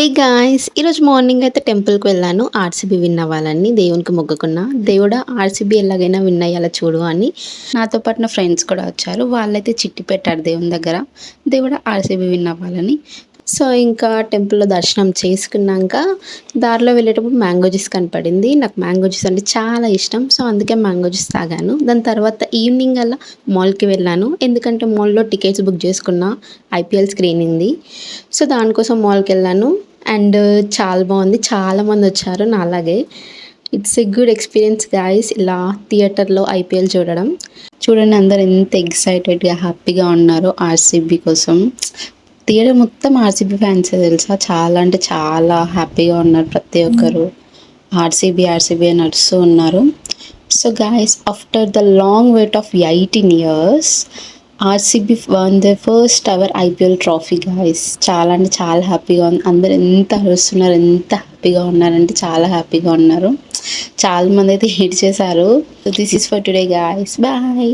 Hey guys! ఈరోజు morning అయితే టెంపుల్‌కి వెళ్ళాను. ఆర్‌సీబీ విన్ అవ్వాలని దేవునికి మొక్కుకున్నా. దేవుడా ఆర్‌సీబీ ఎలాగైనా విన్ అయ్యేలా చూడు అని. నాతో పాటు నా ఫ్రెండ్స్ కూడా వచ్చారు. వాళ్ళైతే చిట్టి పెట్టారు దేవుని దగ్గర. దేవుడా ఆర్‌సీబీ విన్ అవ్వాలని. సో, ఇంకా టెంపుల్‌లో దర్శనం చేసుకున్నాక దారిలో వెళ్ళేటప్పుడు మ్యాంగో జ్యూస్ కనపడింది. నాకు మ్యాంగో జ్యూస్ అంటే చాలా ఇష్టం. సో, అందుకే మ్యాంగో జ్యూస్ తాగాను. దాని తర్వాత ఈవినింగ్ అలా మాల్‌కి వెళ్ళాను. ఎందుకంటే మాల్‌లో టికెట్స్ బుక్ చేసుకున్నా. ఐపీఎల్ స్క్రీనింగ్‌ది. సో, దానికోసం మాల్‌కెళ్ళాను. అండ్ చాలా బాగుంది. చాలామందొచ్చారు నాలాగే. It's a good experience guys ఇలా థియేటర్‌లో ఐపీఎల్ చూడడం. చూడండి అందరూ ఎంత ఎక్సైటెడ్‌గా, హ్యాపీగా ఉన్నారో ఆర్‌సీబీ కోసం. థియేటర్ మొత్తం ఆర్‌సీబీ ఫ్యాన్సే తెలుసా. చాలా అంటే చాలా హ్యాపీగా ఉన్నారు ప్రతి ఒక్కరు. ఆర్‌సీబీ, ఆర్‌సీబీ అని అరుస్తూ ఉన్నారు. So guys after the long weight of 18 years RCB one the first ever IPL trophy guys. చాలా అంటే చాలా హ్యాపీగా ఉంది. అందరూ ఎంత అరుస్తున్నారు, ఎంత హ్యాపీగా ఉన్నారంటే చాలా హ్యాపీగా ఉన్నారు. చాలామంది అయితే హిట్ చేశారు. So this is for today guys. Bye.